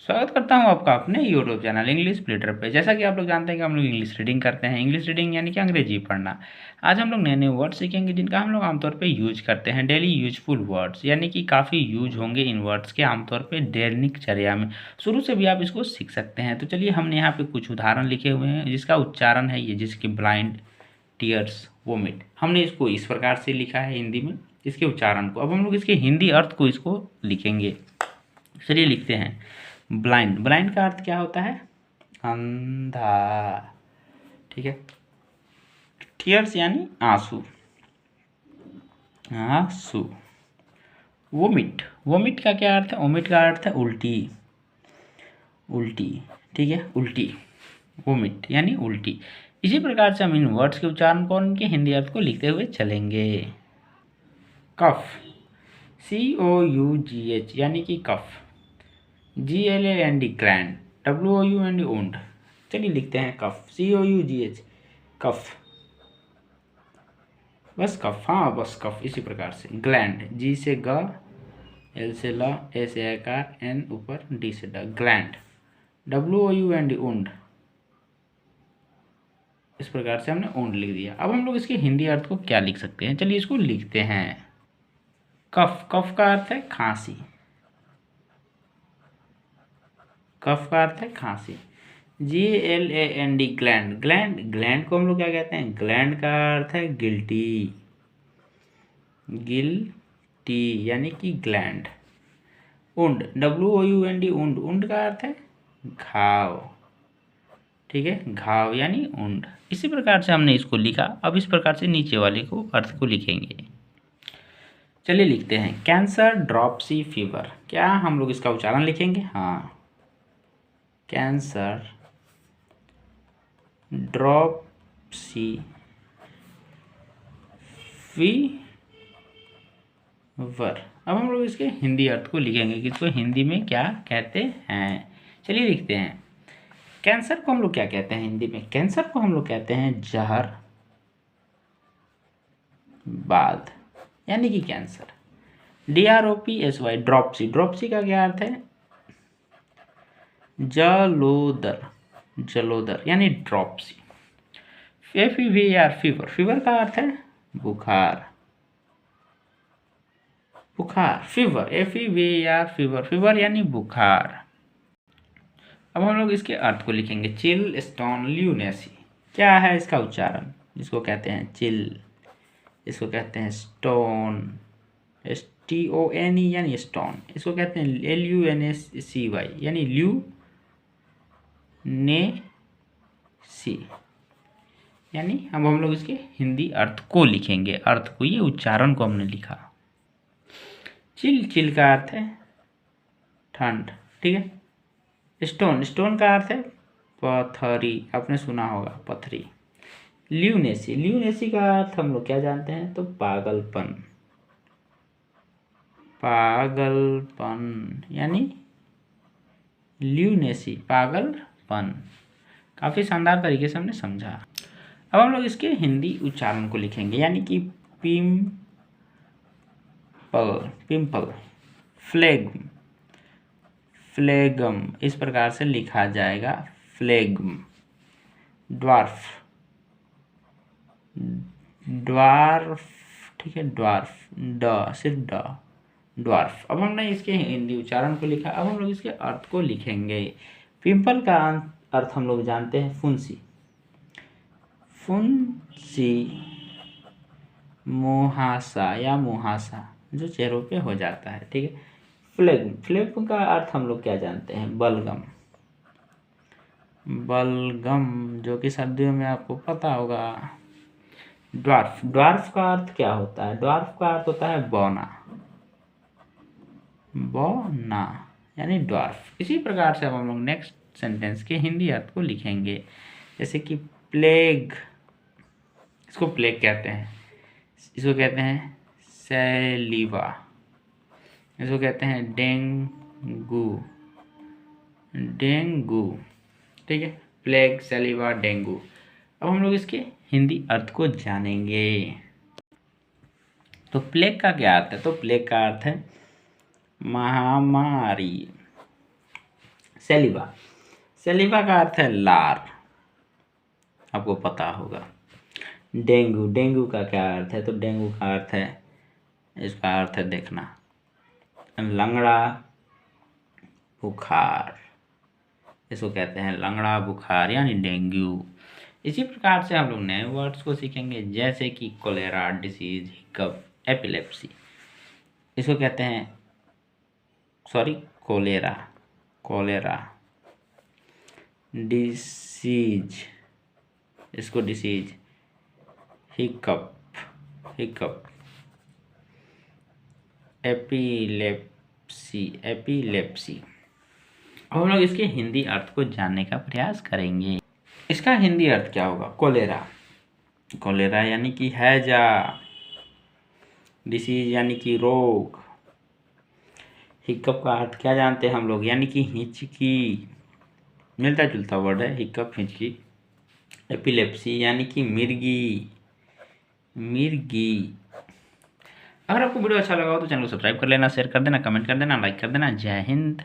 स्वागत करता हूं आपका अपने यूट्यूब चैनल इंग्लिश प्लेटर पे। जैसा कि आप लोग जानते हैं कि हम लोग इंग्लिश रीडिंग करते हैं। इंग्लिश रीडिंग यानी कि अंग्रेजी पढ़ना। आज हम लोग नए नए वर्ड सीखेंगे जिनका हम लोग आमतौर पे यूज करते हैं, डेली यूजफुल वर्ड्स, यानी कि काफ़ी यूज होंगे इन वर्ड्स के आमतौर पे दैनिक चर्या में। शुरू से भी आप इसको सीख सकते हैं। तो चलिए, हमने यहाँ पे कुछ उदाहरण लिखे हुए हैं जिसका उच्चारण है ये, जिसकी ब्लाइंड, टीयर्स, वोमिट। हमने इसको इस प्रकार से लिखा है हिंदी में, इसके उच्चारण को। अब हम लोग इसके हिंदी अर्थ को इसको लिखेंगे। चलिए लिखते हैं। ब्लाइंड, ब्लाइंड का अर्थ क्या होता है? अंधा। ठीक है। टीयर्स यानी आंसू, आंसू। वोमिट, वोमिट का क्या अर्थ है? वोमिट का अर्थ है उल्टी, उल्टी। ठीक है, उल्टी, वोमिट यानी उल्टी। इसी प्रकार से हम इन वर्ड्स के उच्चारण को और इनके हिंदी अर्थ को लिखते हुए चलेंगे। कफ, COUGH यानी कि कफ। GLAND ग्लैंड, WOUND ओंड। चलिए लिखते हैं कफ, COUGH, कफ। बस कफ, हाँ बस कफ। इसी प्रकार से ग्लैंड, G से ग, L से ल, A से आकार, N ऊपर, D से ड, ग्लैंड। WOUND ओंड। इस प्रकार से हमने ओंड लिख दिया। अब हम लोग इसके हिंदी अर्थ को क्या लिख सकते हैं? चलिए इसको लिखते हैं। कफ, कफ का अर्थ है खांसी, कफ का अर्थ है खांसी। GLAND ग्लैंड, ग्लैंड, ग्लैंड को हम लोग क्या कहते हैं? ग्लैंड का अर्थ है गिल्टी, गिल्टी यानी कि ग्लैंड। उंड, WOUND उंड, उंड का अर्थ है घाव। ठीक है, घाव यानी उंड। इसी प्रकार से हमने इसको लिखा। अब इस प्रकार से नीचे वाले को अर्थ को लिखेंगे। चलिए लिखते हैं। Cancer, dropsy, fever. क्या हम लोग इसका उच्चारण लिखेंगे? हाँ, कैंसर, ड्रॉपसी, फीवर। अब हम लोग इसके हिंदी अर्थ को लिखेंगे कि इसको हिंदी में क्या कहते हैं। चलिए लिखते हैं। कैंसर को हम लोग क्या कहते हैं हिंदी में? कैंसर को हम लोग कहते हैं जहर बाद, यानी कि कैंसर। DROPSY, ड्रॉपसी, ड्रॉपसी का क्या अर्थ है? जलोदर, जलोदर यानी ड्रॉपसी। FEVER, फीवर, फीवर का अर्थ है बुखार, बुखार, फीवर। FEVER, फीवर, फीवर यानी बुखार। अब हम लोग इसके अर्थ को लिखेंगे। Chill, stone, lunacy. क्या है इसका उच्चारण? जिसको कहते हैं चिल, इसको कहते हैं स्टोन, STONE यानी स्टोन। इसको कहते हैं LUNACY यानी ल्यू ने सी, यानी अब हम लोग इसके हिंदी अर्थ को लिखेंगे। अर्थ को, ये उच्चारण को हमने लिखा। चिल, चिल का अर्थ है ठंड। ठीक है। स्टोन, स्टोन का अर्थ है पथरी, आपने सुना होगा पथरी। ल्यूनेसी, ल्यूनेसी का अर्थ हम लोग क्या जानते हैं? तो पागलपन, पागलपन यानी ल्यूनेसी, पागलपन। काफ़ी शानदार तरीके से हमने समझा। अब हम लोग इसके हिंदी उच्चारण को लिखेंगे, यानी कि पिम्पल, पिम्पल, फ्लेग्म, फ्लेगम। इस प्रकार से लिखा जाएगा, फ्लेग्म। Dwarf, dwarf. ठीक है, ड्वार्फ, ड, सिर्फ ड, ड्वार्फ। अब हमने इसके हिंदी उच्चारण को लिखा। अब हम लोग इसके अर्थ को लिखेंगे। पिंपल का अर्थ हम लोग जानते हैं फुंसी, फुंसी, मुहासा या मुहासा जो चेहरों पे हो जाता है। ठीक है। फ्लेग्म, फ्लेग्म का अर्थ हम लोग क्या जानते हैं? बलगम, बलगम जो कि सर्दियों में आपको पता होगा। ड्वार्फ, ड्वार्फ का अर्थ क्या होता है? ड्वार्फ का अर्थ होता है बौना, बौना यानी ड्वार्फ। इसी प्रकार से अब हम लोग नेक्स्ट सेंटेंस के हिंदी अर्थ को लिखेंगे। जैसे कि प्लेग, इसको प्लेग कहते हैं। इसको कहते हैं सैलिवा, इसको कहते हैं डेंगू, डेंगू। ठीक है, प्लेग, सैलिवा, डेंगू। अब हम लोग इसके हिंदी अर्थ को जानेंगे। तो प्लेग का क्या अर्थ है? तो प्लेग का अर्थ है महामारी। सेलिवा। सेलिवा का अर्थ है लार, आपको पता होगा। डेंगू, डेंगू का क्या अर्थ है? तो डेंगू का अर्थ है, इसका अर्थ है देखना, लंगड़ा बुखार, इसको कहते हैं लंगड़ा बुखार यानी डेंगू। इसी प्रकार से हम लोग नए वर्ड्स को सीखेंगे, जैसे कि कोलेरा डिसीज, हिकअप, एपिलेप्सी, इसको कहते हैं कोलेरा, कोलेरा डिसीज, इसको disease, hiccup, hiccup, epilepsy, epilepsy. अब हम लोग इसके हिंदी अर्थ को जानने का प्रयास करेंगे। इसका हिंदी अर्थ क्या होगा? कोलेरा, कोलेरा यानी कि हैजा, डिसीज यानी कि रोग, हिक्कप का अर्थ क्या जानते हैं हम लोग? यानी कि हिचकी, मिलता जुलता वर्ड है हिक्कप, हिचकी। एपिलेप्सी यानी कि मिर्गी, मिर्गी। अगर आपको वीडियो अच्छा लगा हो तो चैनल को सब्सक्राइब कर लेना, शेयर कर देना, कमेंट कर देना, लाइक कर देना। जय हिंद।